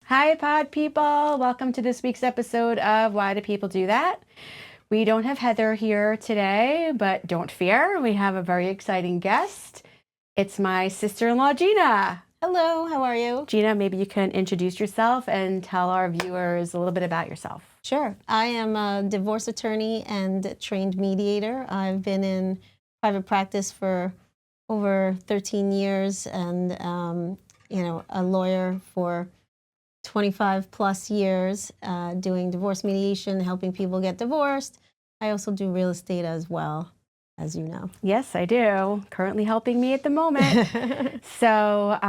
Hi, pod people. Welcome to this week's episode of Why Do People Do That? We don't have Heather here today, but don't fear. We have a very exciting guest. It's my sister-in-law, Gina. Hello, how are you? Gina, maybe you can introduce yourself and tell our viewers a little bit about yourself. Sure. I am a divorce attorney and trained mediator. I've been in private practice for over 13 years and, a lawyer for 25 plus years, doing divorce mediation, helping people get divorced. I also do real estate as well, as you know. Yes, I do. Currently helping me at the moment. So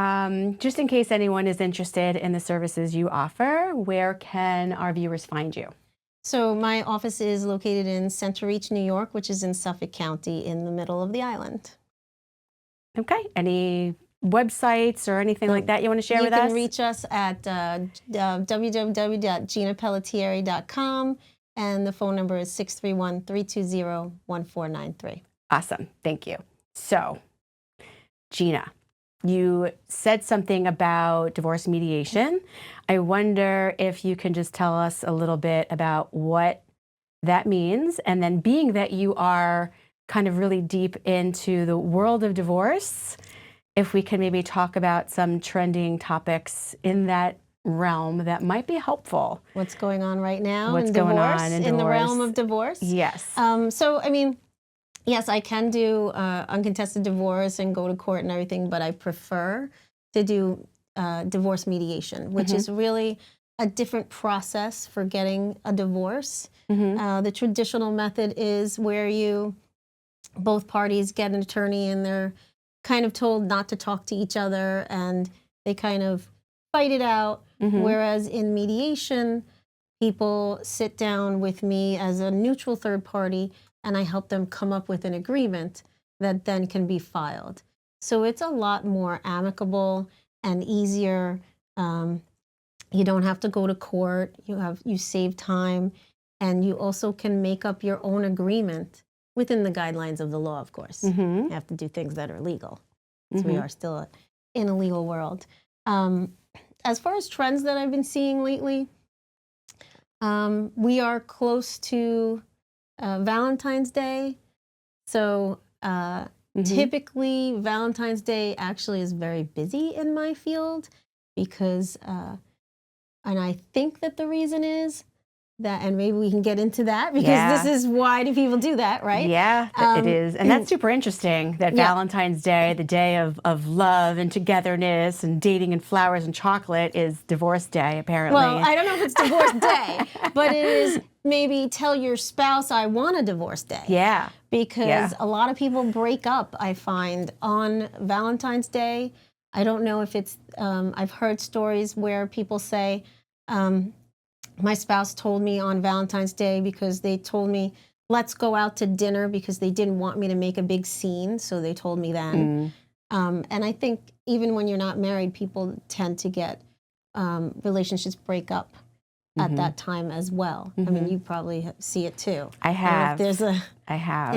just in case anyone is interested in the services you offer, where can our viewers find you? So my office is located in Center Reach, New York, which is in Suffolk County in the middle of the island. Okay. Any websites or anything like that you want to share with us? You can reach us at www.ginapelletieri.com, and the phone number is 631-320-1493. Awesome. Thank you. So, Gina, you said something about divorce mediation. I wonder if you can just tell us a little bit about what that means, and then being that you are kind of really deep into the world of divorce, if we can maybe talk about some trending topics in that realm that might be helpful. What's going on right now What's in going divorce, on in the divorce? realm of divorce? Yes. Yes, I can do uncontested divorce and go to court and everything, but I prefer to do divorce mediation, which is really a different process for getting a divorce. The traditional method is where both parties get an attorney and they're kind of told not to talk to each other and they kind of fight it out. Whereas in mediation, people sit down with me as a neutral third party and I help them come up with an agreement that then can be filed. So it's a lot more amicable and easier. You don't have to go to court. You save time, and you also can make up your own agreement within the guidelines of the law, of course. You have to do things that are legal. So we are still in a legal world. As far as trends that I've been seeing lately, we are close to Valentine's Day. So typically Valentine's Day actually is very busy in my field because, and I think that the reason is that, and maybe we can get into that because this is why do people do that, right? Yeah, it is. And that's super interesting that Valentine's Day, the day of love and togetherness and dating and flowers and chocolate, is divorce day, apparently. Well, I don't know if it's divorce day, but it is maybe tell your spouse I want a divorce day. Yeah. Because a lot of people break up, I find, on Valentine's Day. I don't know if it's, I've heard stories where people say, my spouse told me on Valentine's Day because they told me, let's go out to dinner because they didn't want me to make a big scene. So they told me then. And I think even when you're not married, people tend to get relationships break up at that time as well. I mean, you probably see it too. I have. There's an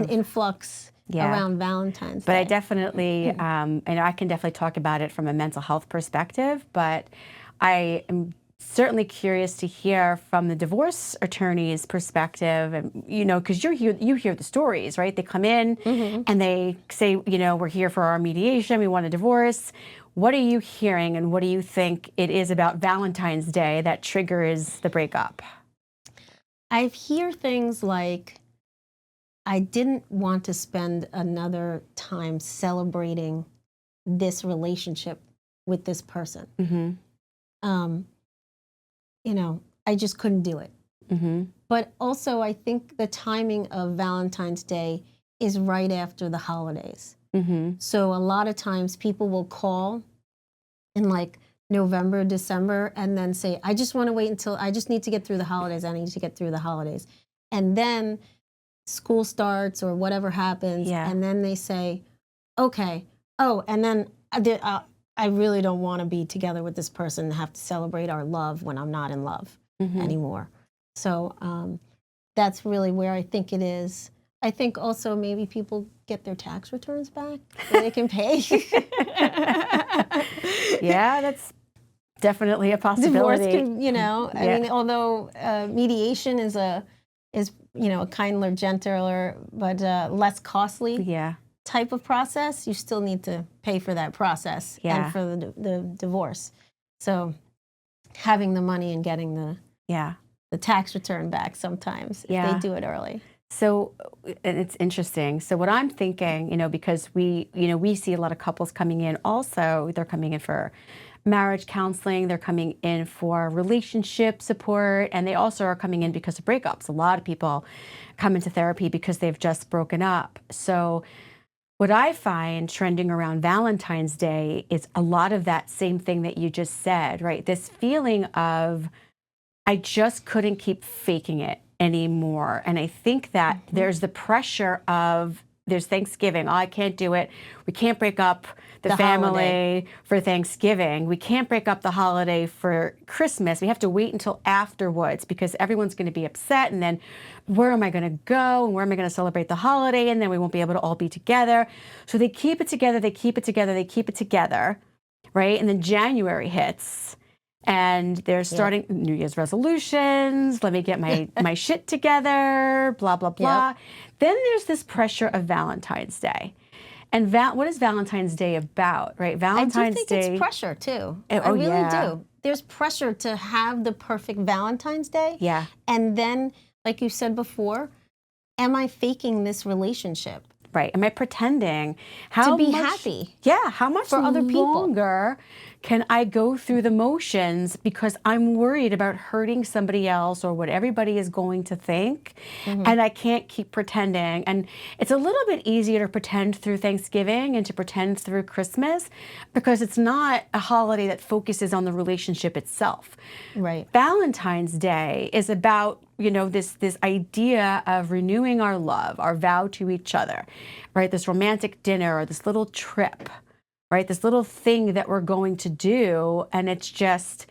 influx around Valentine's Day. But I definitely, I can definitely talk about it from a mental health perspective, but I am certainly curious to hear from the divorce attorney's perspective, and because you hear the stories, right? They come in and they say, we're here for our mediation, we want a divorce. What are you hearing, and what do you think it is about Valentine's Day that triggers the breakup? I hear things like, I didn't want to spend another time celebrating this relationship with this person. I just couldn't do it. But also, I think the timing of Valentine's Day is right after the holidays. So a lot of times people will call in like November, December, and then say, I just want to wait until, I just need to get through the holidays. I need to get through the holidays. And then school starts or whatever happens, and then they say, okay, and then I really don't want to be together with this person and have to celebrate our love when I'm not in love anymore. So that's really where I think it is. I think also maybe people get their tax returns back so they can pay. Yeah, that's definitely a divorce possibility. can, I Yeah. mean, although mediation is a kinder, gentler, but less costly Yeah. type of process, you still need to pay for that process and Yeah. for the divorce. So having the money and getting Yeah. the tax return back sometimes if they Yeah. do it early. So, and it's interesting. So what I'm thinking, because we see a lot of couples coming in also, they're coming in for marriage counseling, they're coming in for relationship support, and they also are coming in because of breakups. A lot of people come into therapy because they've just broken up. So what I find trending around Valentine's Day is a lot of that same thing that you just said, right? This feeling of, I just couldn't keep faking it anymore. And I think that there's the pressure of, there's Thanksgiving. Oh, I can't do it. We can't break up the family holiday. for Thanksgiving. We can't break up the holiday for Christmas. We have to wait until afterwards because everyone's going to be upset. And then where am I going to go? And where am I going to celebrate the holiday? And then we won't be able to all be together. So they keep it together. They keep it together. They keep it together. Right. And then January hits. And they're starting New Year's resolutions. Let me get my shit together, blah, blah, blah. Then there's this pressure of Valentine's Day. And what is Valentine's Day about, right? Valentine's I do think Day. it's pressure too. Oh, I really yeah. do. There's pressure to have the perfect Valentine's Day. Yeah. And then, like you said before, am I faking this relationship? Right. Am I pretending? To be happy. Yeah. How much for other people. longer can I go through the motions because I'm worried about hurting somebody else or what everybody is going to think? And I can't keep pretending. And it's a little bit easier to pretend through Thanksgiving and to pretend through Christmas because it's not a holiday that focuses on the relationship itself. Right. Valentine's Day is about, this idea of renewing our love, our vow to each other, right? This romantic dinner or this little trip, right? This little thing that we're going to do. And it's just,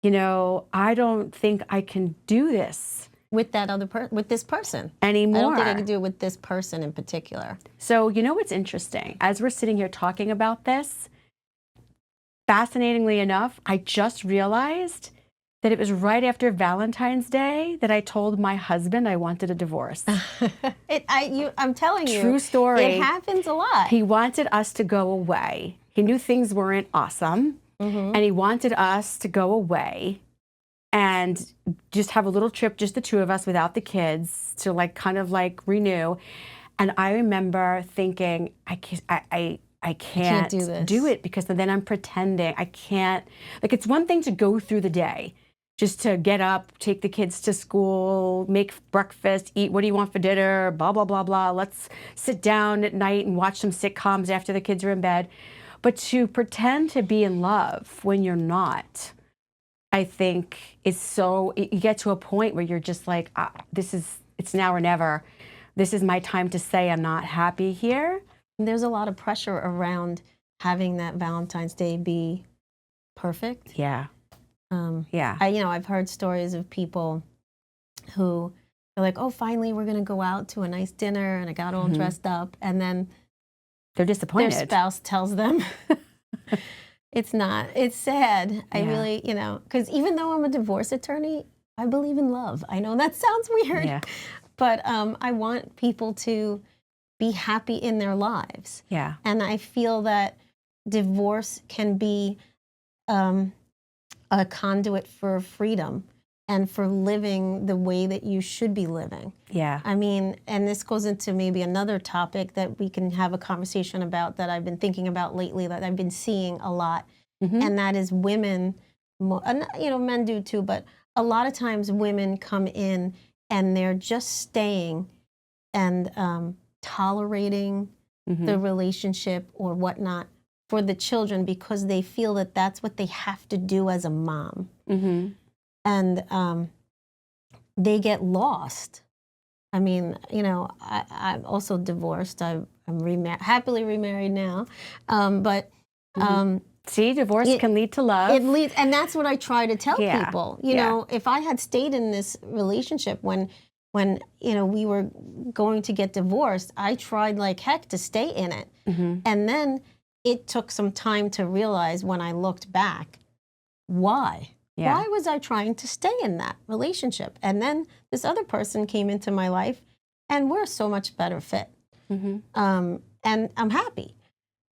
I don't think I can do this With that with this person anymore. I don't think I can do it with this person in particular. So, what's interesting? As we're sitting here talking about this, fascinatingly enough, I just realized that it was right after Valentine's Day that I told my husband I wanted a divorce. I'm telling you. True story. It happens a lot. He wanted us to go away. He knew things weren't awesome, and he wanted us to go away and just have a little trip, just the two of us without the kids, to kind of renew. And I remember thinking, I can't do this. do it because then I'm pretending. I can't. It's one thing to go through the day, just to get up, take the kids to school, make breakfast, eat, what do you want for dinner, blah, blah, blah, blah. Let's sit down at night and watch some sitcoms after the kids are in bed. But to pretend to be in love when you're not, I think is so, you get to a point where you're just like, it's now or never. This is my time to say I'm not happy here. There's a lot of pressure around having that Valentine's Day be perfect. Yeah. Yeah. I've heard stories of people who are like, oh, finally we're going to go out to a nice dinner and I got all dressed up. And then they're disappointed. Their spouse tells them it's not. It's sad. I really, because even though I'm a divorce attorney, I believe in love. I know that sounds weird, but I want people to be happy in their lives. Yeah. And I feel that divorce can be a conduit for freedom and for living the way that you should be living. Yeah. I mean, and this goes into maybe another topic that we can have a conversation about that I've been thinking about lately, that I've been seeing a lot, and that is women, men do too, but a lot of times women come in and they're just staying and tolerating the relationship or whatnot for the children because they feel that that's what they have to do as a mom. And they get lost. I mean, I'm also divorced. I'm happily remarried now. But see, divorce can lead to love. It leads, and that's what I try to tell people. You know, if I had stayed in this relationship when we were going to get divorced, I tried like heck to stay in it. And then it took some time to realize when I looked back why? Yeah. Why was I trying to stay in that relationship? And then this other person came into my life, and we're a so much better fit. Mm-hmm. And I'm happy.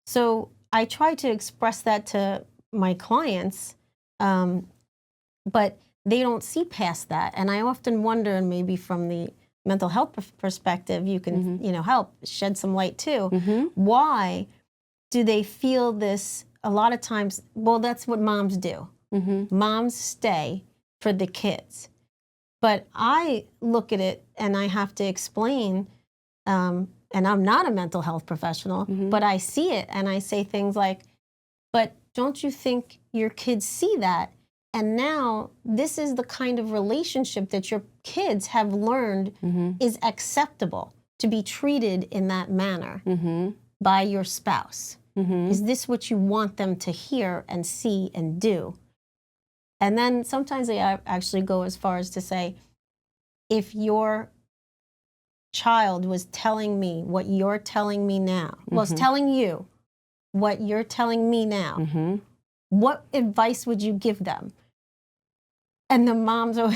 So I try to express that to my clients, but they don't see past that. And I often wonder, and maybe from the mental health perspective, you can, help shed some light too. Mm-hmm. Why do they feel this? A lot of times, well, that's what moms do. Mm-hmm. Moms stay for the kids. But I look at it and I have to explain, and I'm not a mental health professional, but I see it and I say things like, but don't you think your kids see that? And now this is the kind of relationship that your kids have learned is acceptable to be treated in that manner by your spouse. Is this what you want them to hear and see and do? And then sometimes they actually go as far as to say, if your child was telling me what you're telling me now, was telling you what you're telling me now, what advice would you give them? And the moms are,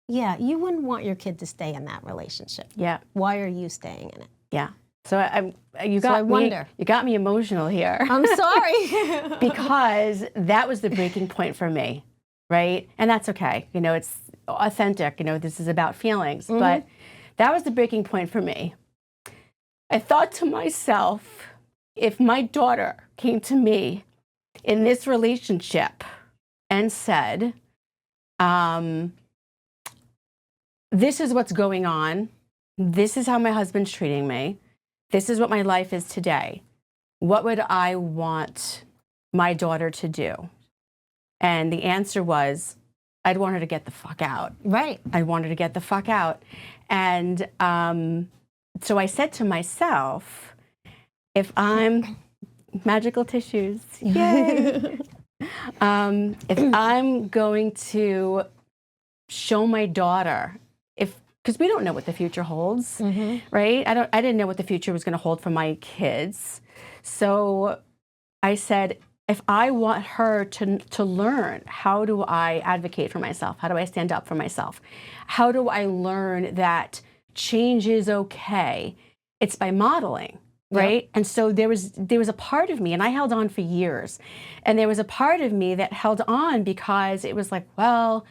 yeah, you wouldn't want your kid to stay in that relationship. Yeah. Why are you staying in it? Yeah. So you got me emotional here. I'm sorry. Because that was the breaking point for me, right? And that's okay. It's authentic. This is about feelings. But that was the breaking point for me. I thought to myself, if my daughter came to me in this relationship and said, this is what's going on, this is how my husband's treating me, this is what my life is today, what would I want my daughter to do? And the answer was, I'd want her to get the fuck out. Right. I want her to get the fuck out. And so I said to myself, if I'm magical tissues, yay. If I'm going to show my daughter, because we don't know what the future holds, right? I didn't know what the future was going to hold for my kids. So I said, if I want her to learn, how do I advocate for myself? How do I stand up for myself? How do I learn that change is okay? It's by modeling, right? Yep. And so there was a part of me, and I held on for years, and there was a part of me that held on because it was like, well,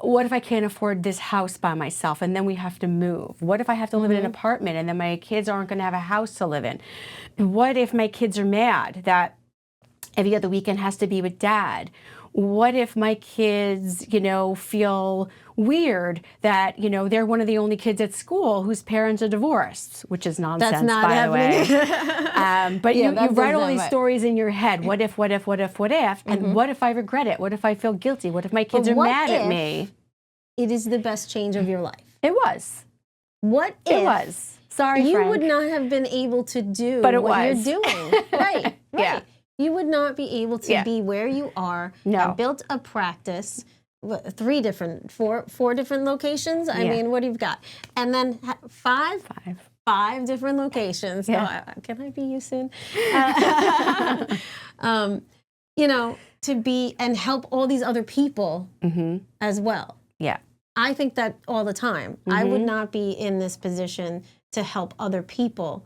what if I can't afford this house by myself and then we have to move? What if I have to live in an apartment and then my kids aren't going to have a house to live in? What if my kids are mad that every other weekend has to be with dad? What if my kids, feel weird that, they're one of the only kids at school whose parents are divorced, which is nonsense, That's not by happening. the way. But you write all these stories in your head. What if, what if, what if, what if? And what if I regret it? What if I feel guilty? What if my kids are mad at me? It is the best change of your life. It was. What if? It was. Sorry, you Frank. would not have been able to do but it what was. you're doing. Right. Yeah. You would not be able to be where you are. No. And built a practice, four different locations. I mean, what do you got? And then five different locations. Yeah. Oh, can I be you soon? To be and help all these other people as well. Yeah. I think that all the time. I would not be in this position to help other people.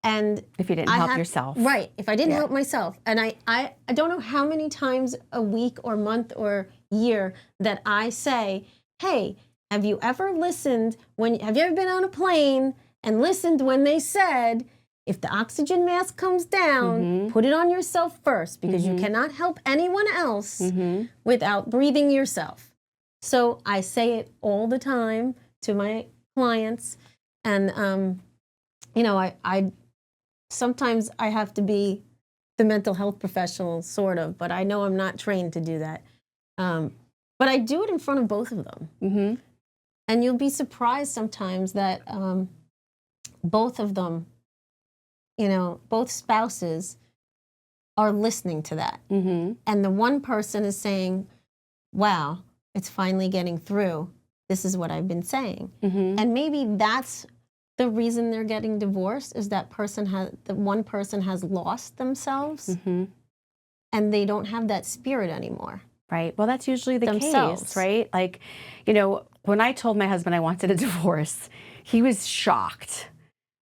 And if you didn't help yourself. Right. If I didn't help myself. And I don't know how many times a week or month or year that I say, hey, have you ever listened have you ever been on a plane and listened when they said, if the oxygen mask comes down, put it on yourself first, because you cannot help anyone else without breathing yourself. So I say it all the time to my clients. And, I sometimes I have to be the mental health professional, sort of, but I know I'm not trained to do that. But I do it in front of both of them. And you'll be surprised sometimes that both of them, both spouses are listening to that. And the one person is saying, wow, it's finally getting through. This is what I've been saying. And maybe that's the reason they're getting divorced is that the one person has lost themselves and they don't have that spirit anymore. Right. Well, that's usually the Themselves. case, right? Like, when I told my husband I wanted a divorce, he was shocked,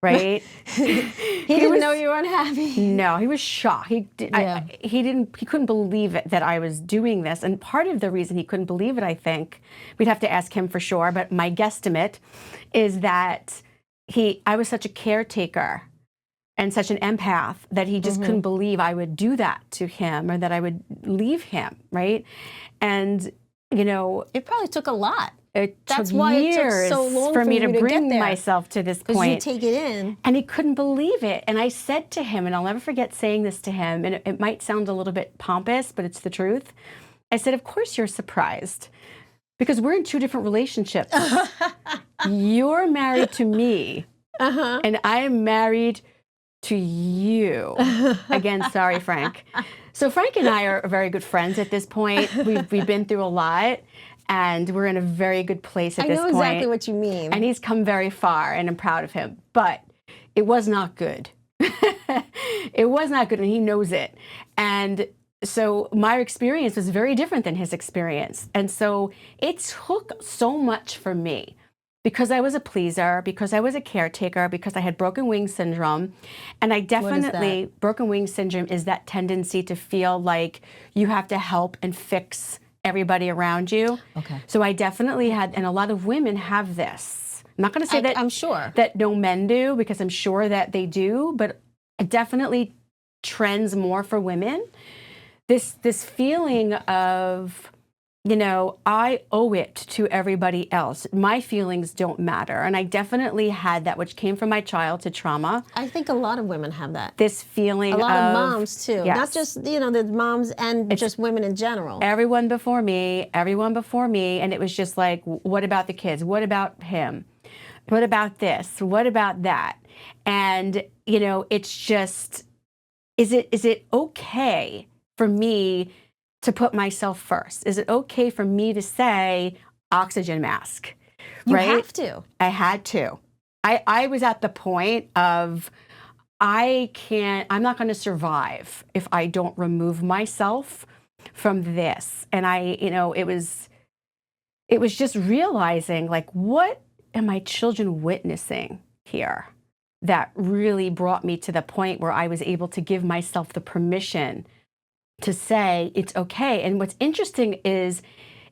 right? He didn't know you were unhappy. No, he was shocked. He couldn't believe it that I was doing this. And part of the reason he couldn't believe it, I think, we'd have to ask him for sure, but my guesstimate is that I was such a caretaker and such an empath that he just couldn't believe I would do that to him or that I would leave him, right? And, it probably took a lot. That's why years it took so long for me you to bring get there. myself to this Because point. you take it in. And he couldn't believe it. And I said to him, and I'll never forget saying this to him, and it might sound a little bit pompous, but it's the truth. I said, of course you're surprised. Because we're in two different relationships. You're married to me, and I am married to you. Again, sorry, Frank. So Frank and I are very good friends at this point. We've been through a lot, and we're in a very good place at this point. I know exactly what you mean. And he's come very far, and I'm proud of him. But it was not good. It was not good, and he knows it. And so my experience was very different than his experience. And so it took so much for me because I was a pleaser, because I was a caretaker, because I had broken wing syndrome. And I definitely, broken wing syndrome is that tendency to feel like you have to help and fix everybody around you. Okay. So I definitely had, and a lot of women have this. I'm not going to say that I'm sure that no men do, because I'm sure that they do, but it definitely trends more for women. This feeling of, I owe it to everybody else. My feelings don't matter. And I definitely had that, which came from my childhood trauma. I think a lot of women have that. This feeling a lot of moms too. Yes. Not just, the moms and just women in general. Everyone before me. And it was just like, what about the kids? What about him? What about this? What about that? And, it's just, is it okay for me to put myself first? Is it okay for me to say oxygen mask? You right? have to. I had to. I was at the point of I'm not going to survive if I don't remove myself from this. And it was just realizing, like, what am my children witnessing here that really brought me to the point where I was able to give myself the permission to say it's okay. And what's interesting is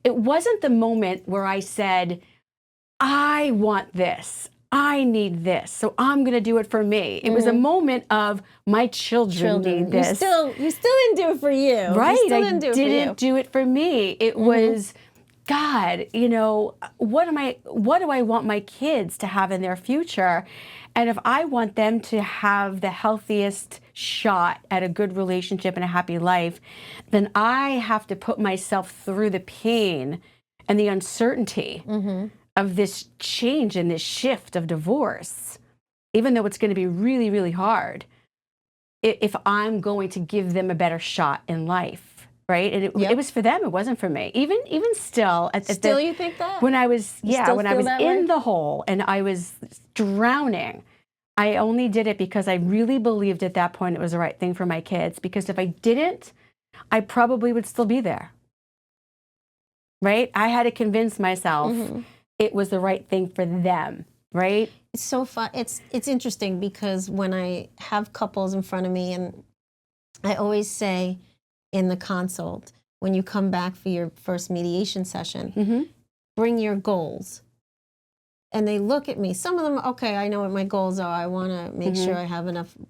it wasn't the moment where I said, I want this, I need this, so I'm going to do it for me. It was a moment of my children need this. You still didn't do it for you. Right. You still I didn't do it for me. It was, God, what do I want my kids to have in their future? And if I want them to have the healthiest shot at a good relationship and a happy life, then I have to put myself through the pain and the uncertainty of this change and this shift of divorce, even though it's going to be really, really hard, if I'm going to give them a better shot in life, right? And it was for them, it wasn't for me. Even still, you think that? When I was, when I was in way? the hole and I was drowning, I only did it because I really believed at that point it was the right thing for my kids. Because if I didn't, I probably would still be there, right? I had to convince myself it was the right thing for them, right? It's so fun. It's interesting because when I have couples in front of me, and I always say in the consult, when you come back for your first mediation session, bring your goals. And they look at me. Some of them, okay, I know what my goals are. I want to make sure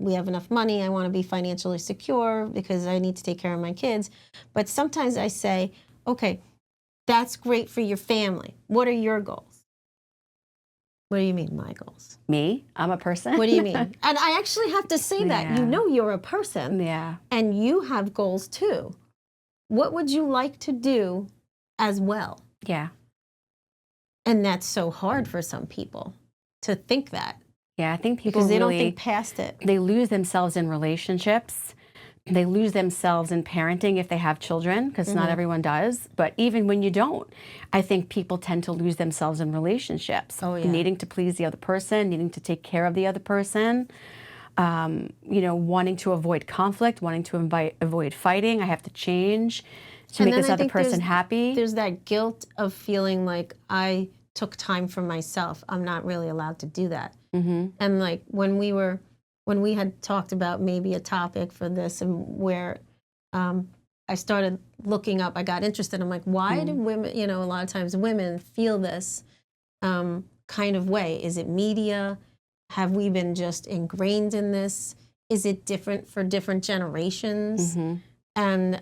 we have enough money. I want to be financially secure because I need to take care of my kids. But sometimes I say, okay, that's great for your family. What are your goals? What do you mean, my goals? Me? I'm a person? What do you mean? And I actually have to say that. You're a person. Yeah. And you have goals too. What would you like to do as well? Yeah. And that's so hard for some people to think that. Yeah, I think people because they don't think past it. They lose themselves in relationships They lose themselves in parenting if they have children, because not everyone does. But even when you don't, I think people tend to lose themselves in relationships. Oh, yeah. Needing to please the other person, needing to take care of the other person, wanting to avoid conflict, wanting to avoid fighting. I have to change to make this other person happy. There's that guilt of feeling like I took time for myself. I'm not really allowed to do that. And like when we had talked about maybe a topic for this, and where I started looking up, I got interested. I'm like, why do women, a lot of times women feel this kind of way? Is it media? Have we been just ingrained in this? Is it different for different generations? And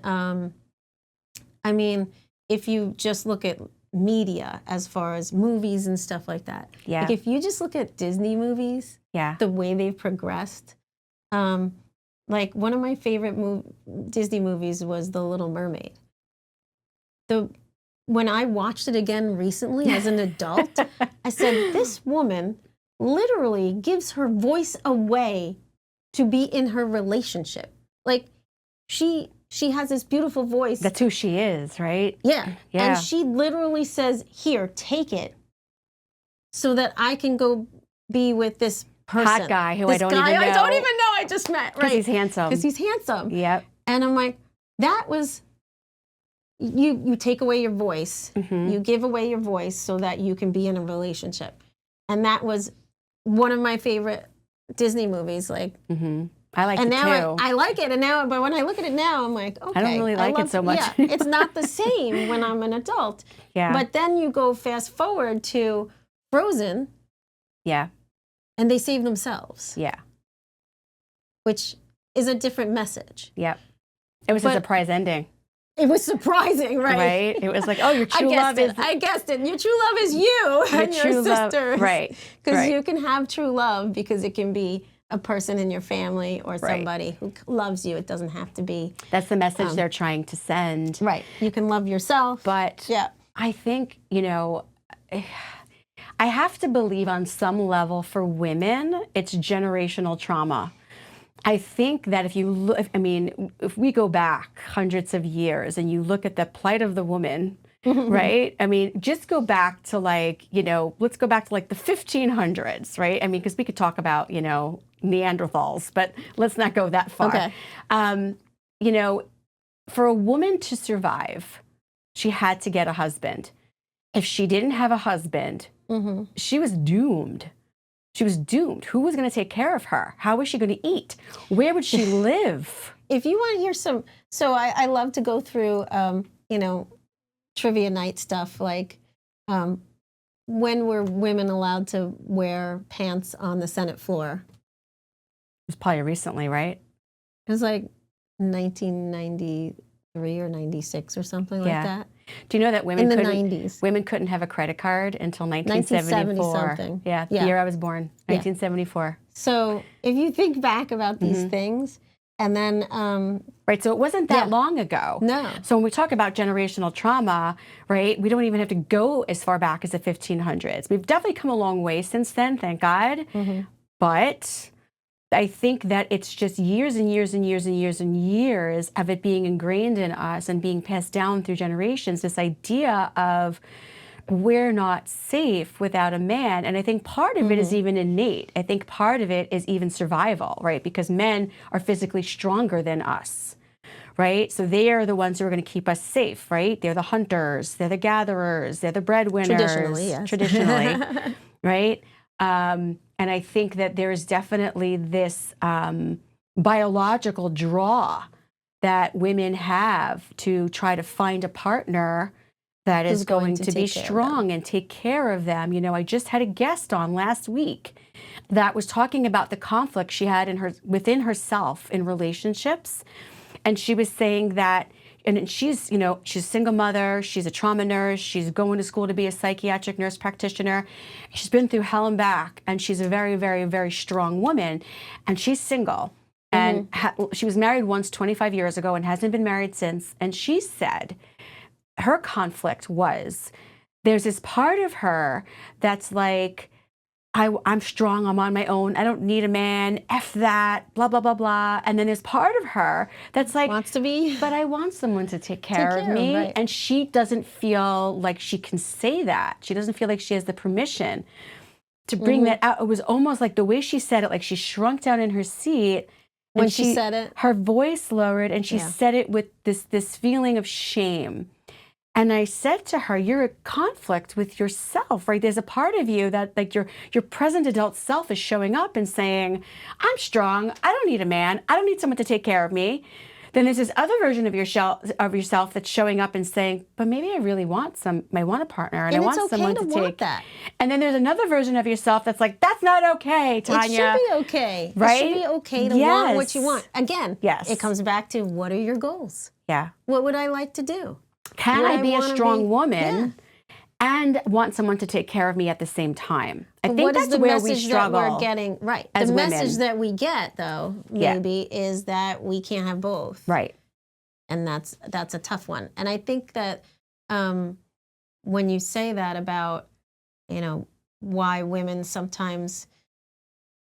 I mean, if you just look at media as far as movies and stuff like that, like if you just look at Disney movies, the way they've progressed, like one of my favorite Disney movies was The Little Mermaid. When I watched it again recently as an adult, I said, this woman literally gives her voice away to be in her relationship. Like she has this beautiful voice. That's who she is, right? Yeah. And she literally says, here, take it so that I can go be with this person. Hot guy who I don't even know. I don't even know I just met. Right. Because he's handsome. Because he's handsome. Yep. And I'm like, that was, you take away your voice. You give away your voice so that you can be in a relationship. And that was one of my favorite Disney movies. Like, I like it and now too. I like it, and now, but when I look at it now, I'm like, okay, I don't really like it so much. Yeah, it's not the same when I'm an adult. Yeah. But then you go fast forward to Frozen. Yeah. And they save themselves. Yeah. Which is a different message. Yep. It was a surprise ending. It was surprising, right? Right. It was like, oh, your true love is. I guessed it. Your true love is you and your sister. Right. Because you can have true love because it can be a person in your family or somebody who loves you. It doesn't have to be. That's the message they're trying to send. Right. You can love yourself. But I think, I have to believe on some level for women, it's generational trauma. I think that if you look, if we go back hundreds of years and you look at the plight of the woman, right? I mean, just go back to let's go back to the 1500s, right? I mean, because we could talk about, Neanderthals, but let's not go that far. Okay. For a woman to survive, she had to get a husband. If she didn't have a husband, she was doomed. She was doomed. Who was going to take care of her? How was she going to eat? Where would she live? If you want to hear so I love to go through, trivia night stuff, like when were women allowed to wear pants on the Senate floor? It was probably recently, right? It was like 1993 or 96 or something like that. Do you know that in the 90s women couldn't have a credit card until 1974? 1970 something. Yeah, the year I was born, 1974. So if you think back about these things, and then right, so it wasn't that long ago. No. So when we talk about generational trauma, right, we don't even have to go as far back as the 1500s. We've definitely come a long way since then, thank God. But I think that it's just years and years and years and years and years of it being ingrained in us and being passed down through generations, this idea of we're not safe without a man. And I think part of it is even innate. I think part of it is even survival, right? Because men are physically stronger than us, right? So they are the ones who are going to keep us safe, right? They're the hunters, they're the gatherers, they're the breadwinners. Traditionally, yes. Traditionally, right? And I think that there's definitely this biological draw that women have to try to find a partner that is going to be strong and take care of them. I just had a guest on last week that was talking about the conflict she had within herself in relationships. And she was saying that, and she's a single mother, she's a trauma nurse, she's going to school to be a psychiatric nurse practitioner. She's been through hell and back, and she's a very, very, very strong woman, and she's single. And she was married once 25 years ago and hasn't been married since. And she said her conflict was, there's this part of her that's like, I'm strong, I'm on my own, I don't need a man, F that, blah, blah, blah, blah. And then there's part of her that's like, Wants to be. but I want someone to take care of care of, me. right. And she doesn't feel like she can say that. She doesn't feel like she has the permission to bring that out. It was almost like the way she said it, like she shrunk down in her seat. When and she said it. Her voice lowered, and she Yeah. said it with this feeling of shame. And I said to her, you're at conflict with yourself, right? There's a part of you that like your present adult self is showing up and saying, I'm strong. I don't need a man. I don't need someone to take care of me. Then there's this other version of yourself that's showing up and saying, but maybe I really want a partner, and I want someone to take that. And then there's another version of yourself that's like, that's not okay, Tanya. It should be okay. Right? It should be okay to want what you want. Again, yes. It comes back to, what are your goals? Yeah. What would I like to do? Can I be a strong woman and want someone to take care of me at the same time? I think that's where we struggle. That we're getting, right. As the women. message that we get, though, maybe, is that we can't have both. Right. And that's a tough one. And I think that when you say that about, why women sometimes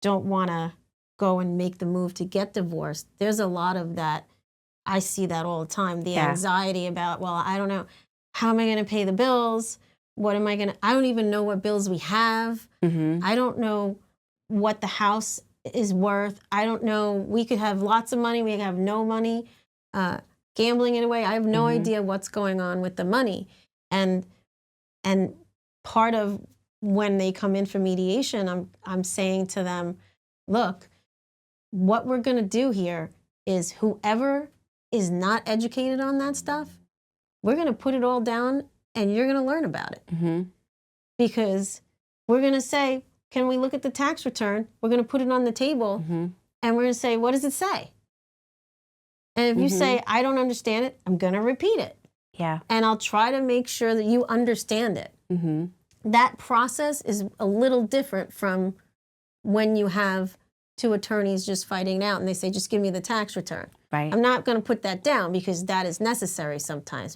don't want to go and make the move to get divorced, there's a lot of that. I see that all the time. The anxiety about, well, I don't know, how am I going to pay the bills? What am I going to, I don't even know what bills we have. I don't know what the house is worth. I don't know, we could have lots of money, we could have no money, gambling it away. I have no idea what's going on with the money. And part of when they come in for mediation, I'm saying to them, look, what we're going to do here is whoever is not educated on that stuff, we're going to put it all down and you're going to learn about it. Because we're going to say, can we look at the tax return? We're going to put it on the table and we're going to say, what does it say? And if you say, I don't understand it, I'm going to repeat it. Yeah. And I'll try to make sure that you understand it. That process is a little different from when you have two attorneys just fighting it out and they say, just give me the tax return. Right. I'm not going to put that down because that is necessary sometimes.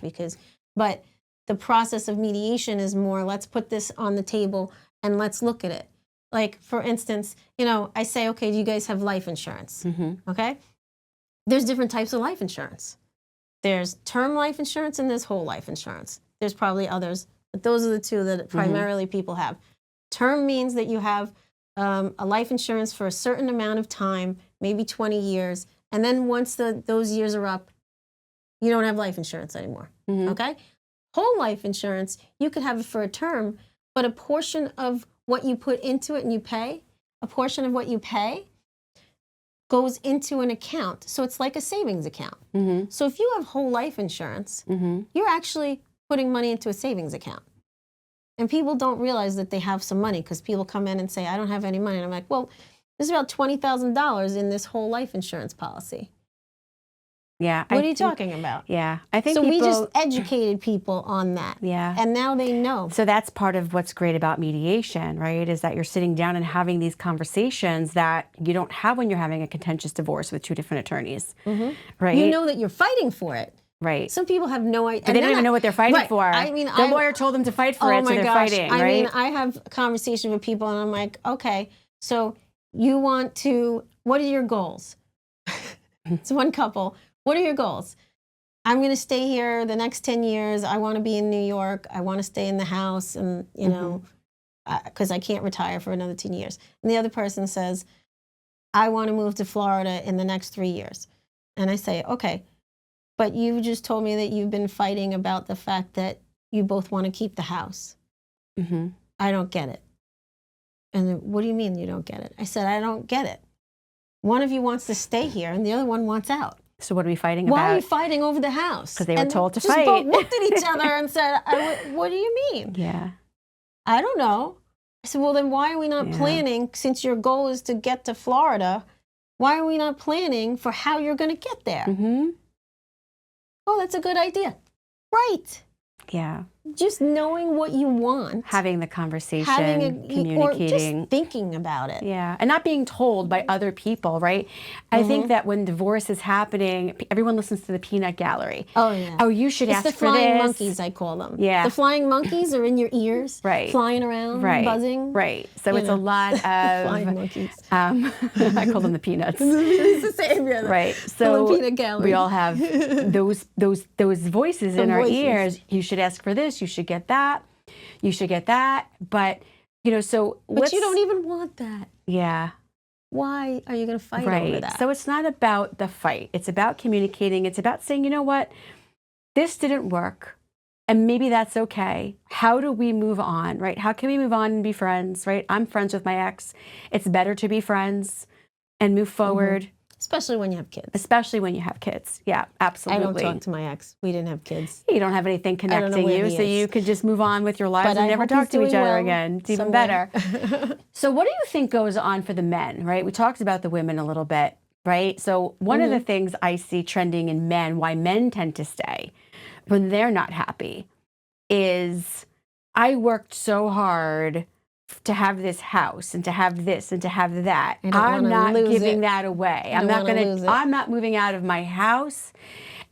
But the process of mediation is more, let's put this on the table and let's look at it. Like, for instance, I say, okay, do you guys have life insurance? Okay? There's different types of life insurance. There's term life insurance and there's whole life insurance. There's probably others, but those are the two that primarily people have. Term means that you have a life insurance for a certain amount of time, maybe 20 years, and then once those years are up, you don't have life insurance anymore, okay? Whole life insurance, you could have it for a term, but a portion of what you put into it and you pay, a portion of what you pay goes into an account. So it's like a savings account. So if you have whole life insurance, you're actually putting money into a savings account. And people don't realize that they have some money because people come in and say, I don't have any money. And I'm like, well, there's about $20,000 in this whole life insurance policy. Yeah. What are you talking about? Yeah. I think so we just educated people on that. Yeah. And now they know. So that's part of what's great about mediation, right? Is that you're sitting down and having these conversations that you don't have when you're having a contentious divorce with two different attorneys, right? You know that you're fighting for it. Right. Some people have no idea. But they don't even know what they're fighting for. I mean, the lawyer told them to fight for it, so they're fighting, right? I mean, I have conversations with people and I'm like, okay, so you want to, what are your goals? It's one couple. What are your goals? I'm going to stay here the next 10 years. I want to be in New York. I want to stay in the house and, because I can't retire for another 10 years. And the other person says, I want to move to Florida in the next 3 years. And I say, okay, but you just told me that you've been fighting about the fact that you both want to keep the house. I don't get it. And what do you mean you don't get it? I said, I don't get it. One of you wants to stay here and the other one wants out. So what are we fighting about? Why are you fighting over the house? Because they were told to just fight. Both looked at each other and said, what do you mean? Yeah. I don't know. I said, well, then why are we not planning, since your goal is to get to Florida, why are we not planning for how you're going to get there? Oh, that's a good idea. Right. Yeah. just knowing what you want, having the conversation, or communicating. just thinking about it. Yeah, and not being told by other people, right? I think that when divorce is happening, everyone listens to the peanut gallery. Oh, yeah. Oh, you should It's ask the for flying this. monkeys, I call them. Yeah. The flying monkeys are in your ears, Right. flying around, Right. buzzing. Right. So You it's know. a lot of Flying monkeys. I call them the peanuts. It's the same, yeah. Right. So peanut gallery. we all have those voices in our voices. ears. You should ask for this. You should get that. You should get that. But so But you don't even want that. Yeah. Why are you going to fight over Right. that? So it's not about the fight. It's about communicating. It's about saying, you know what, this didn't work. And maybe that's okay. How do we move on, right? How can we move on and be friends, right? I'm friends with my ex. It's better to be friends and move forward. Especially when you have kids. Especially when you have kids. Yeah, absolutely. I don't talk to my ex. We didn't have kids. You don't have anything connecting you, so you could just move on with your lives and never talk to each other again. It's even better. So what do you think goes on for the men, right? We talked about the women a little bit, right? So one of the things I see trending in men, why men tend to stay when they're not happy, is I worked so hard to have this house and to have this and to have that. I'm not giving that away. I'm not moving out of my house.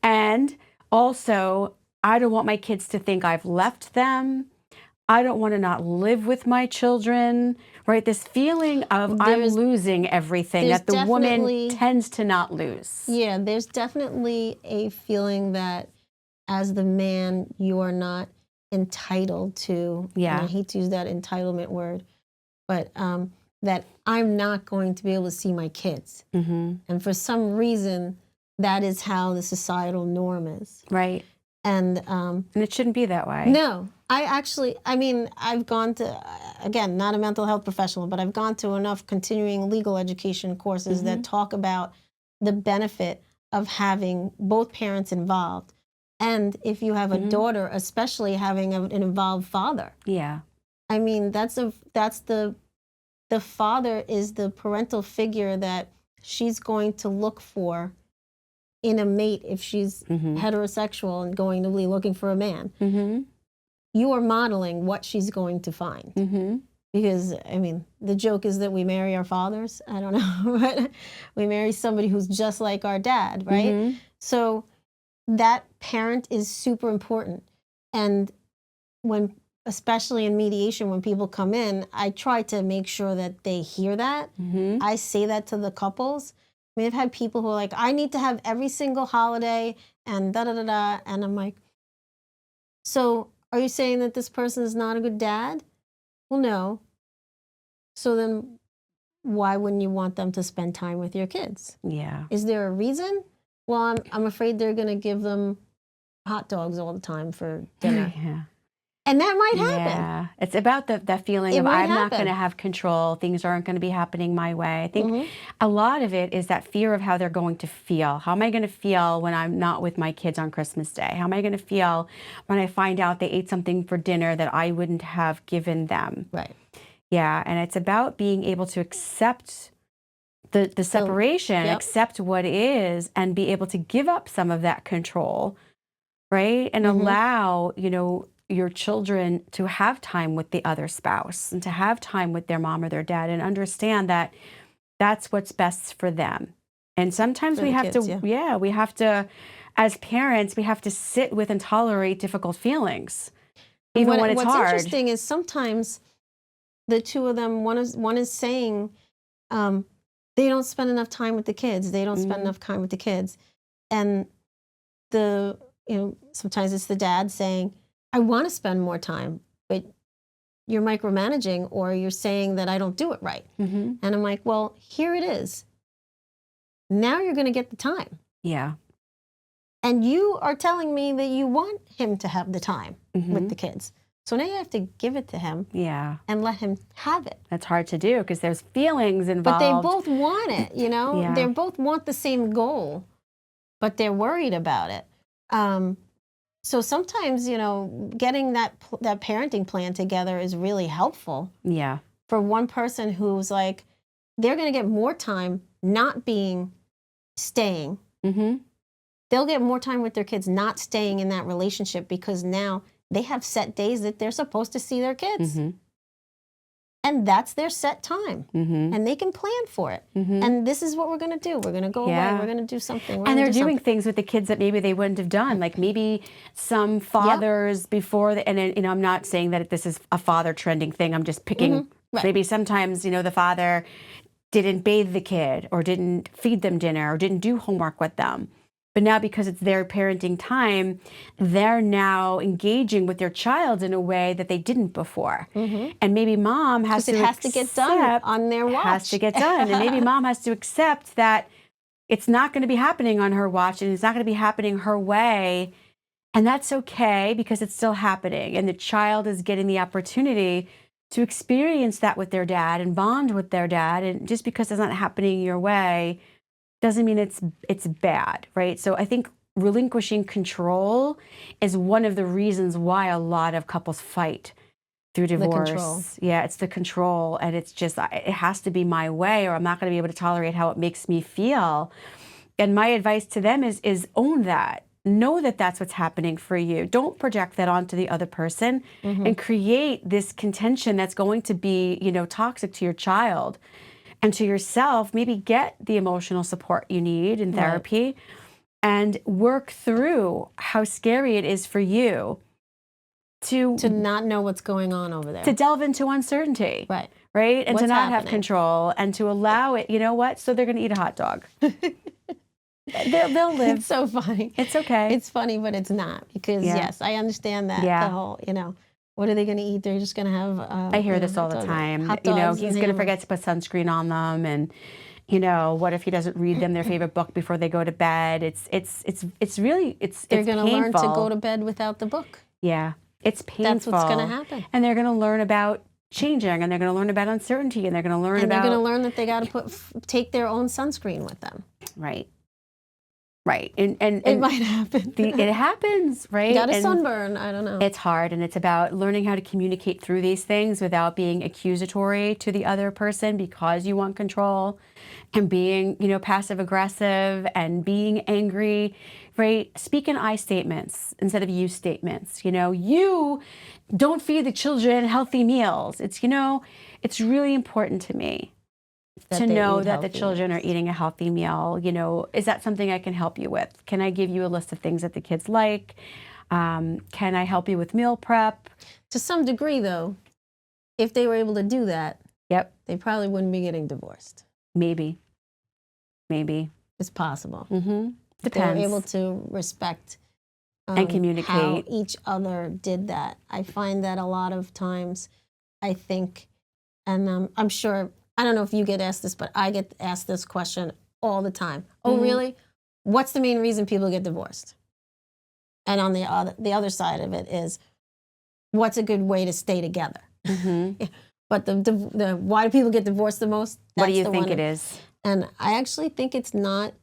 And also, I don't want my kids to think I've left them. I don't want to not live with my children, right? This feeling of I'm losing everything that the woman tends to not lose. Yeah, there's definitely a feeling that as the man, you are not entitled to, and I hate to use that entitlement word, but that I'm not going to be able to see my kids. And for some reason, that is how the societal norm is. Right. And it shouldn't be that way. No. I've gone to, again, not a mental health professional, but I've gone to enough continuing legal education courses that talk about the benefit of having both parents involved. And if you have a daughter, especially having an involved father. Yeah. I mean, the father is the parental figure that she's going to look for in a mate if she's heterosexual and going to be looking for a man. You are modeling what she's going to find. Because, I mean, the joke is that we marry our fathers. I don't know, but we marry somebody who's just like our dad, right? So that parent is super important. And especially in mediation, when people come in, I try to make sure that they hear that. I say that to the couples. I mean, I've had people who are like, I need to have every single holiday and da-da-da-da. And I'm like, so are you saying that this person is not a good dad? Well, no. So then why wouldn't you want them to spend time with your kids? Yeah. Is there a reason? Well, I'm afraid they're going to give them hot dogs all the time for dinner. Yeah. And that might happen. Yeah. It's about that feeling of I'm not going to have control. Things aren't going to be happening my way. I think a lot of it is that fear of how they're going to feel. How am I going to feel when I'm not with my kids on Christmas Day? How am I going to feel when I find out they ate something for dinner that I wouldn't have given them? Right. Yeah. And it's about being able to accept the separation, accept what is, and be able to give up some of that control, right? And allow, your children to have time with the other spouse and to have time with their mom or their dad and understand that that's what's best for them. And sometimes we have to, we have to, as parents, we have to sit with and tolerate difficult feelings, even when it's hard. What's interesting is sometimes the two of them, one is saying, they don't spend enough time with the kids. They don't spend enough time with the kids. And sometimes it's the dad saying, I want to spend more time, but you're micromanaging or you're saying that I don't do it right. And I'm like, well, here it is. Now you're going to get the time. Yeah. And you are telling me that you want him to have the time with the kids. So now you have to give it to him and let him have it. That's hard to do because there's feelings involved. But they both want it, They both want the same goal, but they're worried about it. So sometimes, getting that parenting plan together is really helpful. Yeah. For one person who's like, they're going to get more time not staying. They'll get more time with their kids not staying in that relationship because now they have set days that they're supposed to see their kids. Mm-hmm. And that's their set time. Mm-hmm. And they can plan for it. Mm-hmm. And this is what we're going to do. We're going to go Yeah. away. We're going to do something. And they're doing things with the kids that maybe they wouldn't have done. Like maybe some fathers before, and I'm not saying that this is a father trending thing. I'm just picking, Right. maybe sometimes, the father didn't bathe the kid or didn't feed them dinner or didn't do homework with them. But now because it's their parenting time, they're now engaging with their child in a way that they didn't before. Mm-hmm. And maybe mom has to to get done on their watch. Has to get done. And maybe mom has to accept that it's not going to be happening on her watch and it's not going to be happening her way. And that's okay because it's still happening. And the child is getting the opportunity to experience that with their dad and bond with their dad. And just because it's not happening your way doesn't mean it's bad, right? So I think relinquishing control is one of the reasons why a lot of couples fight through divorce. The control. Yeah, it's the control, and it's just, it has to be my way or I'm not going to be able to tolerate how it makes me feel. And my advice to them is own that. Know that that's what's happening for you. Don't project that onto the other person and create this contention that's going to be, toxic to your child. And to yourself, maybe get the emotional support you need in therapy and work through how scary it is for you to not know what's going on over there. To delve into uncertainty. Right. Right? And What's to not have happening? Control and to allow it, you know what? So they're going to eat a hot dog. They'll live. It's so funny. It's okay. It's funny, but it's not. Because, yes, I understand that. Yeah. The whole, what are they going to eat? They're just going to have... I hear this all the time. Hot dogs He's going to forget to put sunscreen on them, and what if he doesn't read them their favorite book before they go to bed? It's really they're going to learn to painful. go to bed without the book. Yeah, it's painful. That's what's going to happen. And they're going to learn about changing, and they're going to learn about uncertainty, and they're going to learn they're going to learn that they got to take their own sunscreen with them. Right. Right. And it might happen. It happens, right? Got a sunburn. I don't know. It's hard, and it's about learning how to communicate through these things without being accusatory to the other person because you want control, and being, passive aggressive and being angry, right? Speak in I statements instead of you statements. You don't feed the children healthy meals. It's really important to me to know that the children are eating a healthy meal. Is that something I can help you with? Can I give you a list of things that the kids like? Can I help you with meal prep? To some degree, though, if they were able to do that, Yep. they probably wouldn't be getting divorced. Maybe. It's possible. Mm-hmm. If they were Depends. able to respect and communicate. how each other did that. I find that a lot of times, I think, and I'm sure, I don't know if you get asked this, but I get asked this question all the time. Oh, really? What's the main reason people get divorced? And on the other side of it is, what's a good way to stay together? Mm-hmm. But the why do people get divorced the most? What do you think it is? And I actually think it's not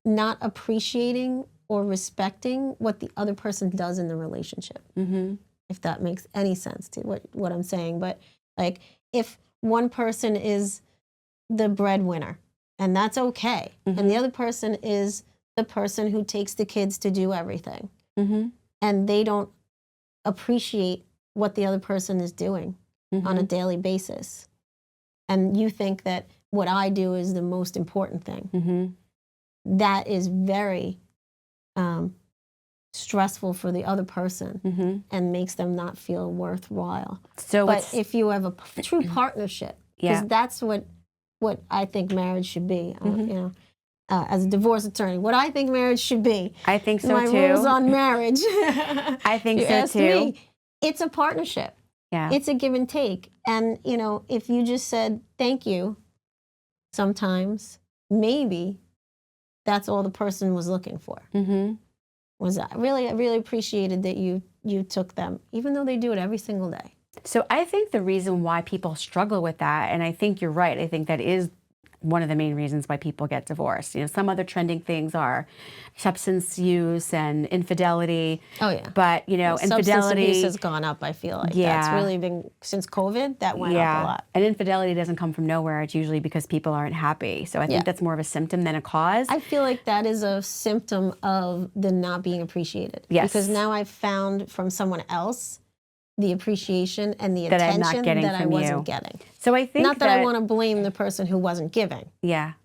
appreciating or respecting what the other person does in the relationship. Mm-hmm. If that makes any sense to what I'm saying. But like, if one person is the breadwinner, and that's okay, and the other person is the person who takes the kids to do everything, and they don't appreciate what the other person is doing on a daily basis, and you think that what I do is the most important thing, that is very stressful for the other person and makes them not feel worthwhile. But if you have a true partnership, because that's what I think marriage should be, as a divorce attorney, what I think marriage should be. I think so my too. My rules on marriage. I think you so asked too. Me, it's a partnership. Yeah. It's a give and take. And, if you just said thank you sometimes, maybe that's all the person was looking for. Was I really appreciated that you took them, even though they do it every single day. So I think the reason why people struggle with that, and I think you're right, I think that is one of the main reasons why people get divorced. You know, some other trending things are substance use and infidelity. Oh yeah. But, you know, Substance infidelity abuse has gone up, I feel like. Yeah. That's really been, since COVID, that went up a lot. And infidelity doesn't come from nowhere. It's usually because people aren't happy. So I think that's more of a symptom than a cause. I feel like that is a symptom of the not being appreciated. Yes. Because now I've found from someone else the appreciation and the That I'm attention not getting that I from wasn't you. getting. So I think Not that I want to blame the person who wasn't giving, Yeah.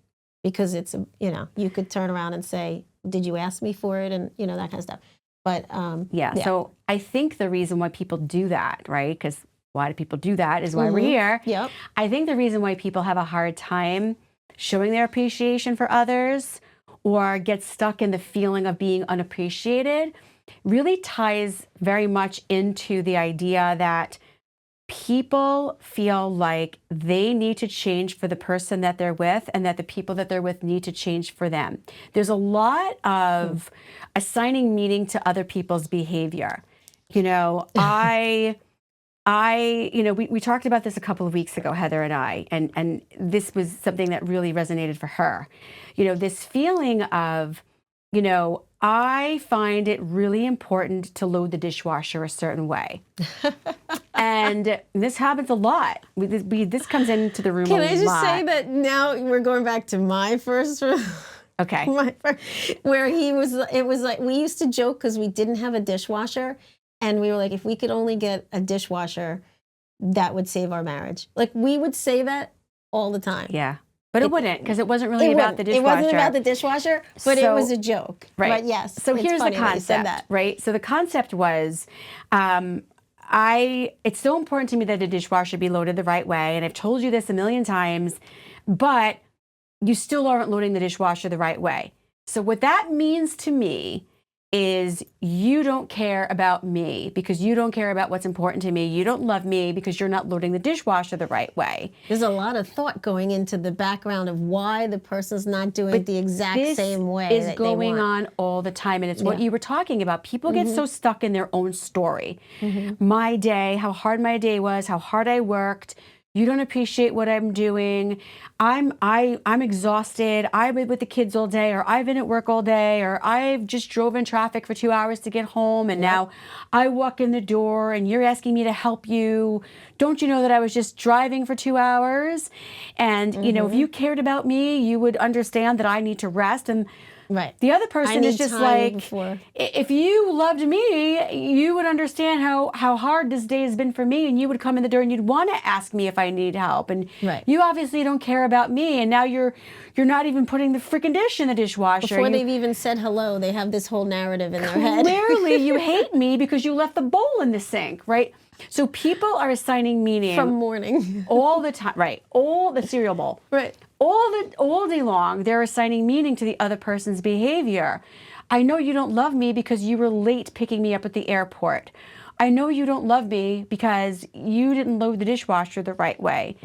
because it's, you know, you could turn around and say, did you ask me for it? And, you know, that kind of stuff. But so I think the reason why people do that, right? Because why do people do that is why we're here. Yep. I think the reason why people have a hard time showing their appreciation for others or get stuck in the feeling of being unappreciated really ties very much into the idea that people feel like they need to change for the person that they're with and that the people that they're with need to change for them. There's a lot of assigning meaning to other people's behavior. You know, you know, we talked about this a couple of weeks ago, Heather and I, and this was something that really resonated for her. You know, this feeling of, you know, I find it really important to load the dishwasher a certain way. And this happens a lot. This comes into the room a lot. Can I just say that now we're going back to my first, Okay. Where it was like, we used to joke because we didn't have a dishwasher. And we were like, if we could only get a dishwasher, that would save our marriage. Like, we would say that all the time. Yeah. But it wouldn't, because it wasn't really about the dishwasher. It wasn't about the dishwasher, but it was a joke. Right. But yes. So here's the concept, right? So the concept was, it's so important to me that a dishwasher be loaded the right way. And I've told you this a million times, but you still aren't loading the dishwasher the right way. So what that means to me is you don't care about me because you don't care about what's important to me. You don't love me because you're not loading the dishwasher the right way. There's a lot of thought going into the background of why the person's not doing it the exact same way this is going on all the time, and it's what you were talking about. People get so stuck in their own story. My day, how hard my day was, how hard I worked. You don't appreciate what I'm doing. I'm exhausted. I've been with the kids all day, or I've been at work all day, or I've just drove in traffic for 2 hours to get home, and now I walk in the door and you're asking me to help you. Don't you know that I was just driving for 2 hours? And you know, if you cared about me, you would understand that I need to rest. And the other person is just like, if you loved me, you would understand how hard this day has been for me, and you would come in the door and you'd want to ask me if I need help. And you obviously don't care about me, and now you're not even putting the freaking dish in the dishwasher. Before they've even said hello, they have this whole narrative in their head. Clearly, you hate me because you left the bowl in the sink, right? So people are assigning meaning from morning all the time, right? All the cereal bowl, right? All day long, they're assigning meaning to the other person's behavior. I know you don't love me because you were late picking me up at the airport. I know you don't love me because you didn't load the dishwasher the right way,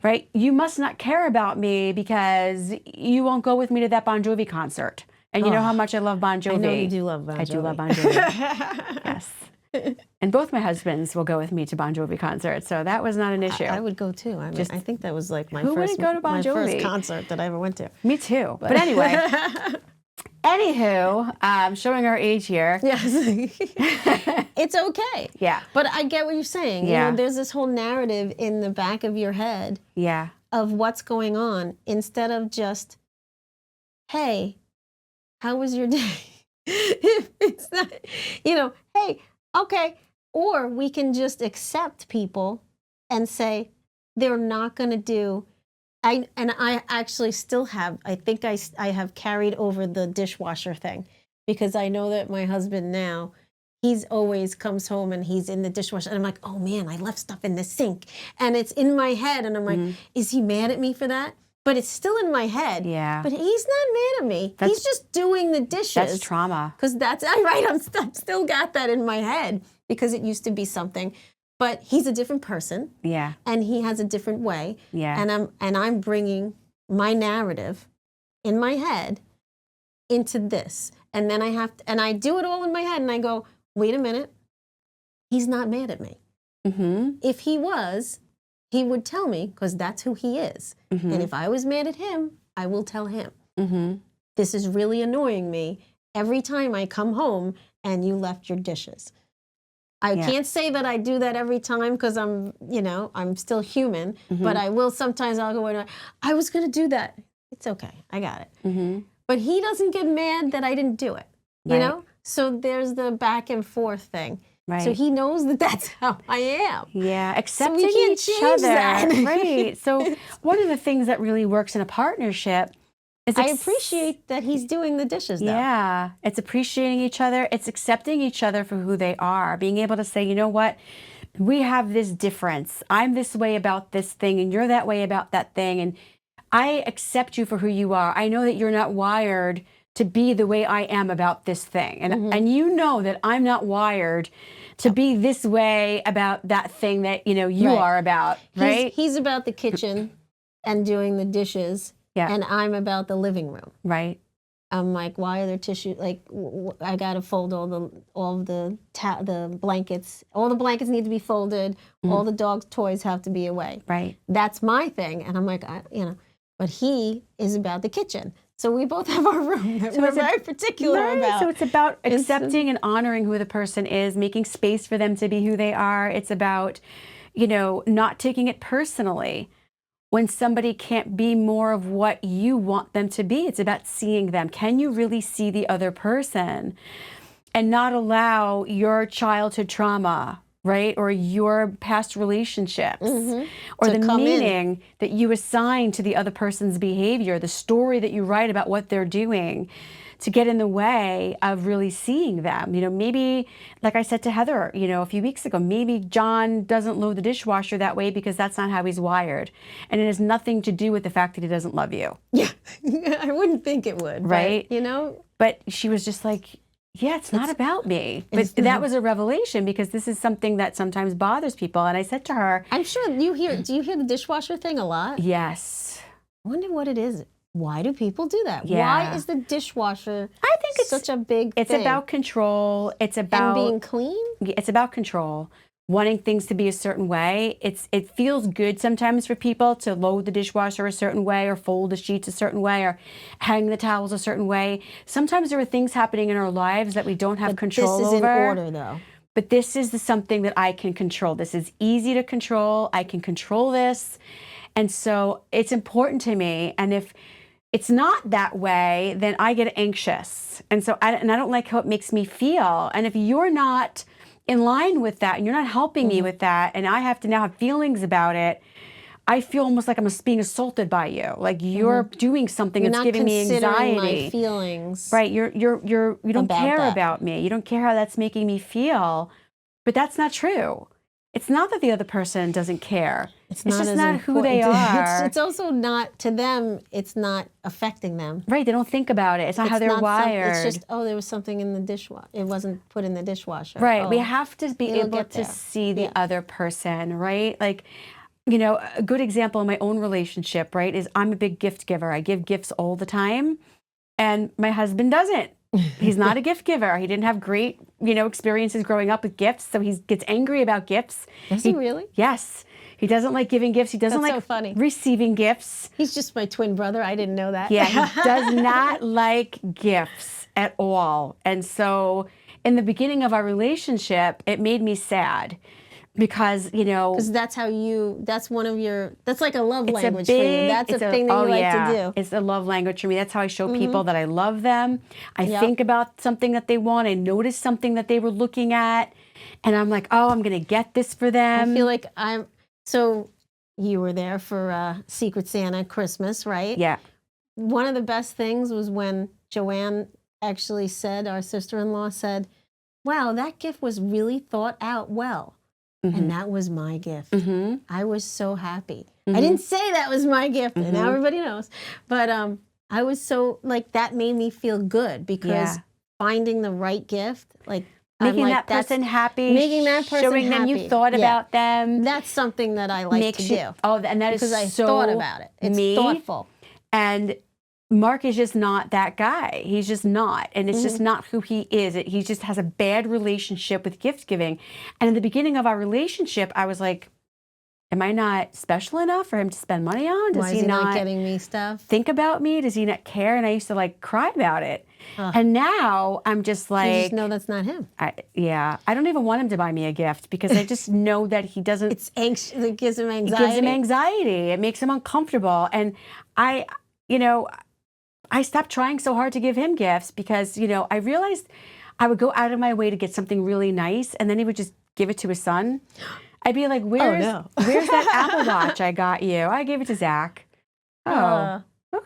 right? You must not care about me because you won't go with me to that Bon Jovi concert. And you know how much I love Bon Jovi. I know you do love Bon Jovi. I do love Bon Jovi. Yes. And both my husbands will go with me to Bon Jovi concerts, so that was not an issue. I would go too. I think that was like my who wouldn't go to Bon Jovi? First concert that I ever went to. Me too. But anyway, anywho, showing our age here. Yes, it's okay. Yeah, but I get what you're saying. Yeah, you know, there's this whole narrative in the back of your head. Yeah, of what's going on instead of just, hey, how was your day? It's not, you know, hey. Okay, or we can just accept people and say they're not going to do. I actually still have. I think I have carried over the dishwasher thing, because I know that my husband now, he's always comes home and he's in the dishwasher, and I'm like, oh man, I left stuff in the sink, and it's in my head, and I'm like, is he mad at me for that? But it's still in my head. Yeah. But he's not mad at me. He's just doing the dishes. That's trauma. Because that's right. I'm still got that in my head because it used to be something. But he's a different person. Yeah. And he has a different way. Yeah. And I'm bringing my narrative in my head into this, and then I do it all in my head, and I go, wait a minute, he's not mad at me. If he was, he would tell me, because that's who he is. Mm-hmm. And if I was mad at him, I will tell him. Mm-hmm. This is really annoying me every time I come home and you left your dishes. I can't say that I do that every time because I'm still human, Mm-hmm. but I will sometimes. I'll go in, I was going to do that. It's okay. I got it. Mm-hmm. But he doesn't get mad that I didn't do it, you Right. know? So there's the back and forth thing. Right. So he knows that that's how I am. Yeah, accepting we can't each change other. that. Right. So one of the things that really works in a partnership is I appreciate that he's doing the dishes, though. Yeah, it's appreciating each other. It's accepting each other for who they are. Being able to say, you know what? We have this difference. I'm this way about this thing, and you're that way about that thing. And I accept you for who you are. I know that you're not wired to be the way I am about this thing. And you know that I'm not wired to be this way about that thing that, you Right. are about, right? He's about the kitchen and doing the dishes, Yeah. and I'm about the living room. Right. I'm like, why are there tissues? Like, I gotta fold all the blankets. All the blankets need to be folded. All the dog's toys have to be away. Right. That's my thing, and I'm like, But he is about the kitchen, so we both have our room that we're very particular about. So it's about accepting and honoring who the person is, making space for them to be who they are. It's about, not taking it personally. When somebody can't be more of what you want them to be, it's about seeing them. Can you really see the other person and not allow your childhood trauma, right? Or your past relationships or To the come in. meaning that you assign to the other person's behavior, the story that you write about what they're doing, to get in the way of really seeing them. Maybe, like I said to Heather, a few weeks ago, maybe John doesn't load the dishwasher that way because that's not how he's wired. And it has nothing to do with the fact that he doesn't love you. Yeah, I wouldn't think it would. Right? But, But she was just like, yeah, it's not about me. But that was a revelation because this is something that sometimes bothers people. And I said to her, I'm sure do you hear the dishwasher thing a lot? yes. I wonder what it is. Why do people do that? Yeah. Why is the dishwasher I think it's such a big thing? It's about control. It's about and being clean? It's about control. Wanting things to be a certain way. It feels good sometimes for people to load the dishwasher a certain way or fold the sheets a certain way or hang the towels a certain way. Sometimes there are things happening in our lives that we don't have control over. This is in order, though. But this is something that I can control. This is easy to control. I can control this. And so it's important to me. And if it's not that way, then I get anxious. And so I don't like how it makes me feel. And if you're not in line with that and you're not helping me with that, and I have to now have feelings about it, I feel almost like I'm being assaulted by you. Like you're doing something that's giving me anxiety. You're not considering my feelings. Right. You don't care about me. You don't care how that's making me feel. But that's not true. It's not that the other person doesn't care. It's just not who they are. It's also not, to them, it's not affecting them. Right, they don't think about it. It's not how they're wired. It's just, there was something in the dishwasher. It wasn't put in the dishwasher. Right, we have to be able to there. see the other person, right? Like, a good example in my own relationship, right, is I'm a big gift giver. I give gifts all the time, and my husband doesn't. He's not a gift giver. He didn't have great, experiences growing up with gifts, so he gets angry about gifts. Does he really? Yes. He doesn't like giving gifts. He doesn't That's like so funny. receiving gifts. He's just my twin brother. I didn't know that. Yeah, he does not like gifts at all. And so in the beginning of our relationship, it made me sad because, Because that's that's like a love language for you. That's a thing that you like to do. It's a love language for me. That's how I show people that I love them. I think about something that they want. I notice something that they were looking at. And I'm like, I'm going to get this for them. I feel like so you were there for Secret Santa Christmas, right? Yeah. One of the best things was when Joanne actually said, our sister-in-law said, wow, that gift was really thought out well. And that was my gift. I was so happy. I didn't say that was my gift, and now everybody knows. But I was so, that made me feel good because finding the right gift, making that person happy, making that person showing them you thought about them. That's something that I like to do. Oh, and that is because I so thought about it. It's thoughtful. And Mark is just not that guy. He's just not. And it's just not who he is. He just has a bad relationship with gift giving. And in the beginning of our relationship, I was like, Am I not special enough for him to spend money on? Does Why is he not getting me stuff? think about me? Does he not care? And I used to like cry about it. Ugh. And now I'm just like, You just know that's not him. I don't even want him to buy me a gift because I just know that he doesn't. It's anxious. It gives him anxiety. It gives him anxiety. It makes him uncomfortable. And I stopped trying so hard to give him gifts because, I realized I would go out of my way to get something really nice and then he would just give it to his son. I'd be like, where's that Apple Watch I got you? I gave it to Zach. Oh,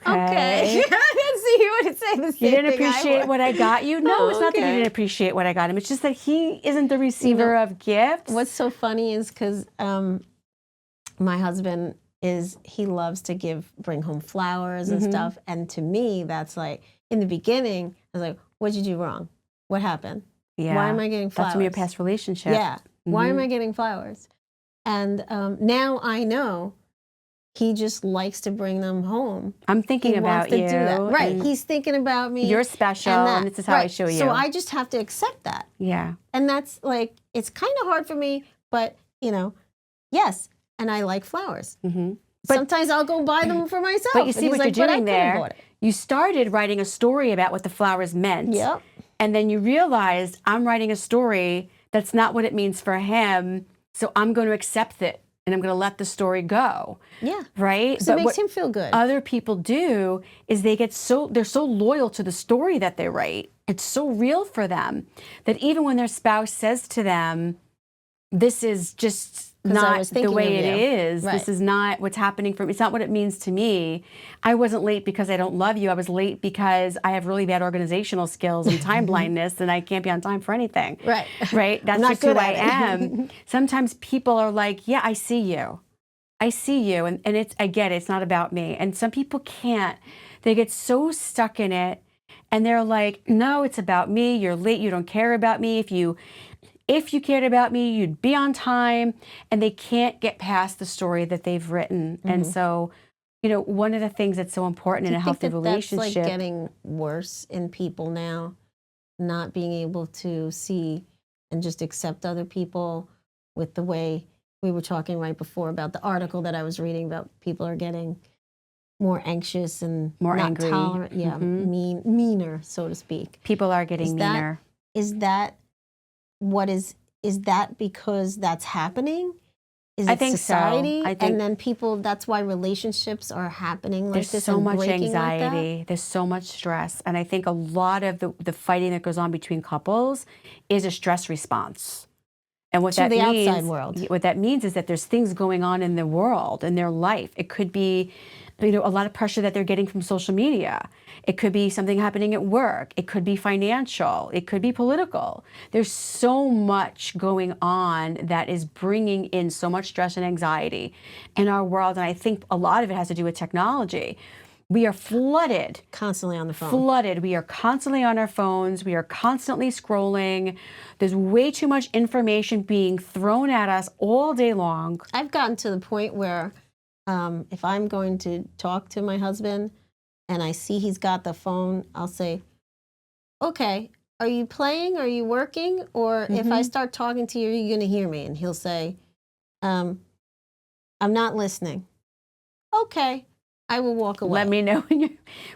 okay. So you would say the same You didn't thing appreciate what I got you? No, it's not that you okay. didn't appreciate what I got him. It's just that he isn't the receiver of gifts. What's so funny is because my husband he loves to bring home flowers and stuff. And to me, that's like, in the beginning, I was like, what'd you do wrong? What happened? Yeah. Why am I getting flowers? That's from your past relationship. Yeah. Why am I getting flowers? And now I know he just likes to bring them home. I'm thinking about you. He wants to do that. Right. He's thinking about me. You're special, and this is how I show you. So I just have to accept that. Yeah. And that's like, it's kind of hard for me, but, yes. And I like flowers. But sometimes I'll go buy them for myself. But you see what you're doing there. You started writing a story about what the flowers meant. Yep. And then you realized, I'm writing a story that's not what it means for him, so I'm going to accept it. And I'm going to let the story go. Yeah. Right? So it makes him feel good. Other people do is they're so loyal to the story that they write. It's so real for them that even when their spouse says to them, this is just not the way it is. Right. This is not what's happening for me. It's not what it means to me. I wasn't late because I don't love you. I was late because I have really bad organizational skills and time blindness and I can't be on time for anything. Right. Right? That's just who I am. Sometimes people are like, yeah, I see you. I see you. And I get it. It's not about me. And some people can't. They get so stuck in it and they're like, no, it's about me. You're late. You don't care about me. If you cared about me, you'd be on time, and they can't get past the story that they've written. And so, one of the things that's so important in a healthy relationship. That's like getting worse in people now, not being able to see and just accept other people with the way we were talking right before about the article that I was reading about people are getting more anxious and more not angry. Tolerant, meaner, so to speak. People are getting meaner. Is that that because that's happening? Is I think society? so. And then people, that's why relationships are happening like this. There's so much anxiety. Like there's so much stress. And I think a lot of the fighting that goes on between couples is a stress response. And what that means, outside world. What that means is that there's things going on in the world, in their life. It could be, a lot of pressure that they're getting from social media. It could be something happening at work. It could be financial. It could be political. There's so much going on that is bringing in so much stress and anxiety in our world. And I think a lot of it has to do with technology. We are flooded. Constantly on the phone. Flooded. We are constantly on our phones. We are constantly scrolling. There's way too much information being thrown at us all day long. I've gotten to the point where if I'm going to talk to my husband and I see he's got the phone, I'll say, okay, are you playing? Are you working? Or if I start talking to you, are you going to hear me? And he'll say, I'm not listening. Okay. I will walk away. Let me know when you're.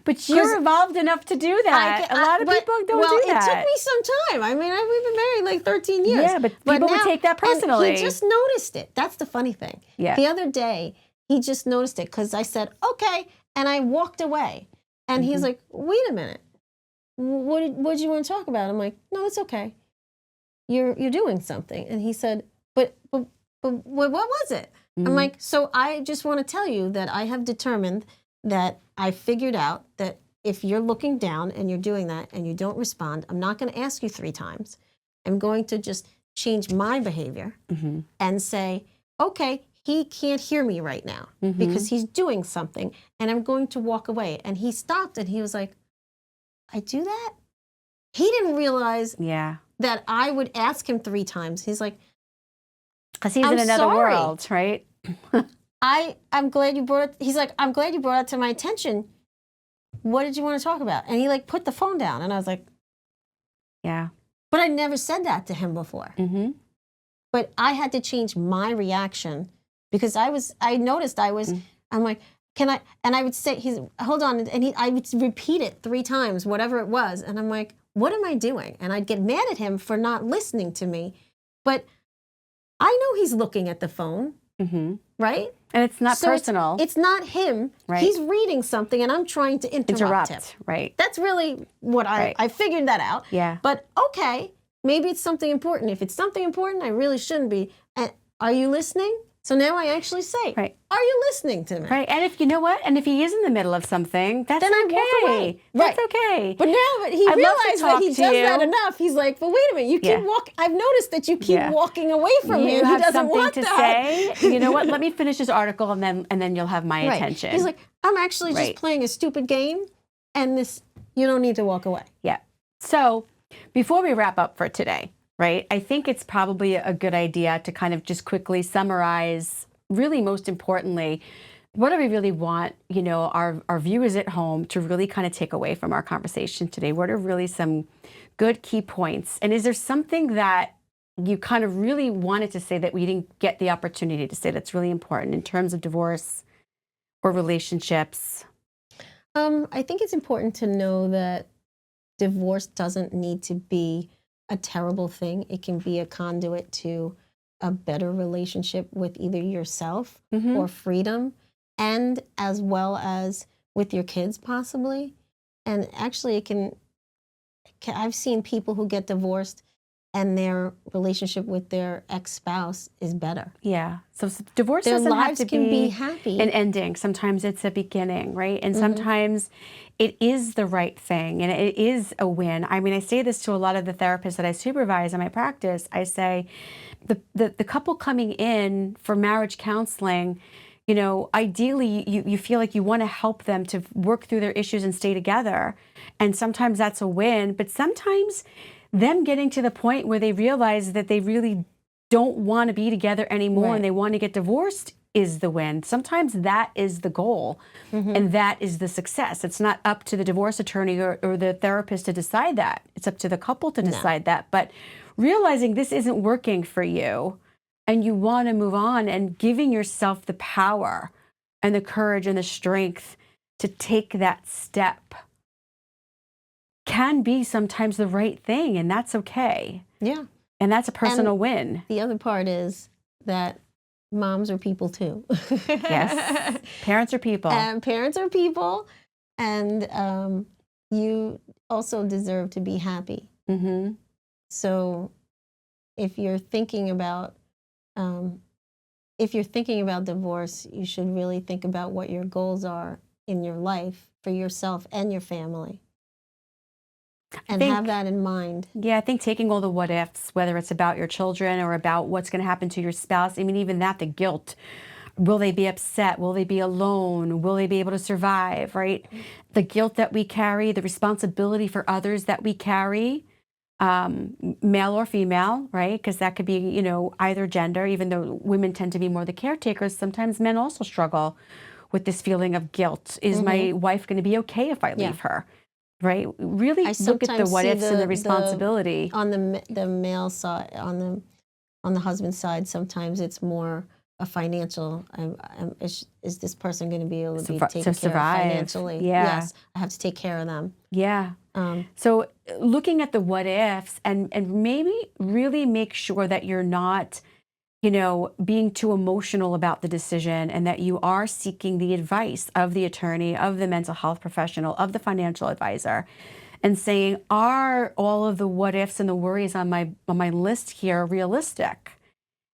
But you're evolved enough to do that. A lot of people don't do that. It took me some time. I mean, we've been married like 13 years. Yeah, but people would take that personally. And he just noticed it. That's the funny thing. Yeah. The other day, he just noticed it because I said, okay, and I walked away. And he's like, wait a minute. What did you want to talk about? I'm like, no, it's okay. You're doing something. And he said, but what was it? I'm like, so I just want to tell you that I have determined that I figured out that if you're looking down and you're doing that and you don't respond, I'm not going to ask you 3 times. I'm going to just change my behavior and say, okay, he can't hear me right now because he's doing something and I'm going to walk away. And he stopped and he was like, I do that? He didn't realize that I would ask him 3 times. He's like, because he's in another world, right? I'm glad you brought it. He's like, I'm glad you brought it to my attention. What did you want to talk about? And he like put the phone down, and I was like, yeah. But I never said that to him before. But I had to change my reaction because I noticed I'm like, can I, and I would say, hold on, and I would repeat it 3 times, whatever it was. And I'm like, what am I doing? And I'd get mad at him for not listening to me. But I know he's looking at the phone, right? And it's not So personal. It's not him. Right. He's reading something and I'm trying to interrupt him. Right. That's really what I figured that out. Yeah. But okay, maybe it's something important. If it's something important, I really shouldn't be. And are you listening? So now I actually say, are you listening to me? Right. And if you know what? And if he is in the middle of something, that's then okay. I walk away. That's okay. But now he realized that he does that enough. He's like, but wait a minute, you keep walking. I've noticed that you keep walking away from me. You And have he doesn't something want to that. say. You know what? Let me finish this article and then you'll have my attention. He's like, I'm actually just playing a stupid game, and you don't need to walk away. Yeah. So before we wrap up for today, right? I think it's probably a good idea to kind of just quickly summarize, really most importantly, what do we really want, our viewers at home to really kind of take away from our conversation today? What are really some good key points? And is there something that you kind of really wanted to say that we didn't get the opportunity to say that's really important in terms of divorce or relationships? I think it's important to know that divorce doesn't need to be a terrible thing. It can be a conduit to a better relationship with either yourself or freedom, and as well as with your kids possibly. And actually I've seen people who get divorced and their relationship with their ex-spouse is better. Yeah. So divorce their doesn't lives have to can be happy. An ending. Sometimes it's a beginning, right? And sometimes it is the right thing and it is a win. I mean, I say this to a lot of the therapists that I supervise in my practice. I say the couple coming in for marriage counseling, ideally you feel like you want to help them to work through their issues and stay together. And sometimes that's a win, but sometimes them getting to the point where they realize that they really don't want to be together anymore and they want to get divorced is the win. Sometimes that is the goal and that is the success. It's not up to the divorce attorney or the therapist to decide that. It's up to the couple to decide that. But realizing this isn't working for you and you want to move on, and giving yourself the power and the courage and the strength to take that step can be sometimes the right thing, and that's okay. Yeah. And that's a personal win. The other part is that moms are people too. Yes. Parents are people. And parents are people, and you also deserve to be happy. So if you're thinking about divorce, you should really think about what your goals are in your life for yourself and your family. And have that in mind. Yeah, I think taking all the what ifs, whether it's about your children or about what's going to happen to your spouse, I mean, even that, the guilt. Will they be upset? Will they be alone? Will they be able to survive, right? The guilt that we carry, the responsibility for others that we carry, male or female, right? Because that could be, either gender, even though women tend to be more the caretakers. Sometimes men also struggle with this feeling of guilt. Is my wife going to be okay if I leave her? Right? Really look at the what ifs and the responsibility. On the male side, on the husband's side, sometimes it's more a financial. Is this person going to be able to be taken care of financially? Yeah. Yes, I have to take care of them. Yeah. So looking at the what ifs and maybe really make sure that you're not, being too emotional about the decision, and that you are seeking the advice of the attorney, of the mental health professional, of the financial advisor, and saying, are all of the what ifs and the worries on my list here realistic?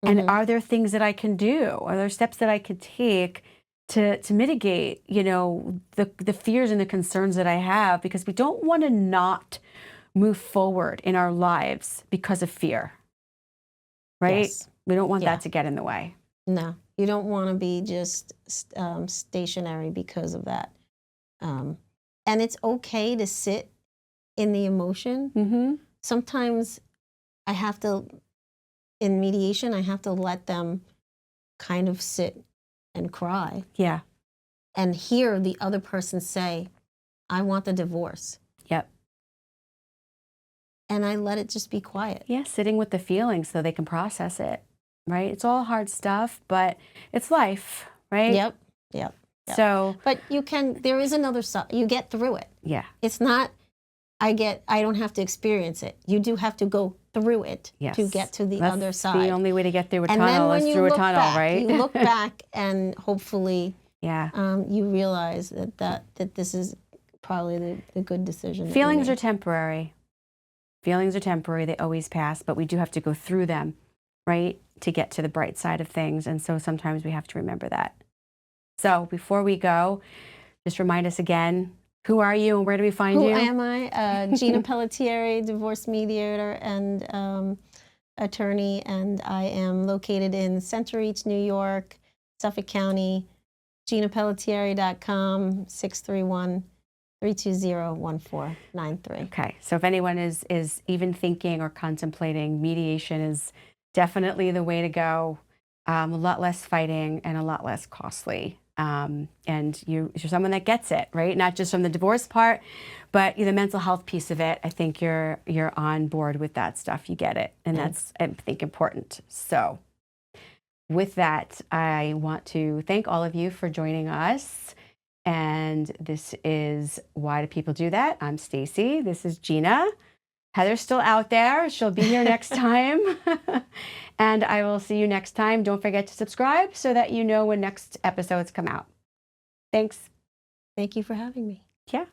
And are there things that I can do? Are there steps that I could take to mitigate, the fears and the concerns that I have? Because we don't want to not move forward in our lives because of fear, right? Yes. We don't want that to get in the way. No, you don't want to be just stationary because of that. And it's okay to sit in the emotion. Sometimes in mediation, I have to let them kind of sit and cry. Yeah. And hear the other person say, I want the divorce. Yep. And I let it just be quiet. Yeah, sitting with the feelings so they can process it. right? It's all hard stuff, but it's life, right? Yep. Yep. Yep. So, But there is another side. You get through it. yeah. It's not, I don't have to experience it. You do have to go through it Yes. to get to the That's other side. the only way to get through a And then tunnel when is you through a look tunnel, back, right? you look back and hopefully Yeah. you realize that this is probably the good decision. that you Feelings made. are temporary. Feelings are temporary. They always pass, but we do have to go through them, right, to get to the bright side of things. And so sometimes we have to remember that. So before we go, just remind us again, who are you and where do we find Who you? am I? Gina Pelletieri, divorce mediator and attorney, and I am located in Center Reach, New York, Suffolk County. GinaPelletieri.com, 631-320-1493. Okay, so if anyone is even thinking or contemplating, mediation is definitely the way to go. A lot less fighting and a lot less costly. And you're someone that gets it, right? Not just from the divorce part, but the mental health piece of it. I think you're on board with that stuff. You get it, and that's, I think, important. So with that, I want to thank all of you for joining us. And this is Why Do People Do That? I'm Stacy. This is Gina. Heather's still out there. She'll be here next time. And I will see you next time. Don't forget to subscribe so that you know when next episodes come out. Thanks. Thank you for having me. Yeah.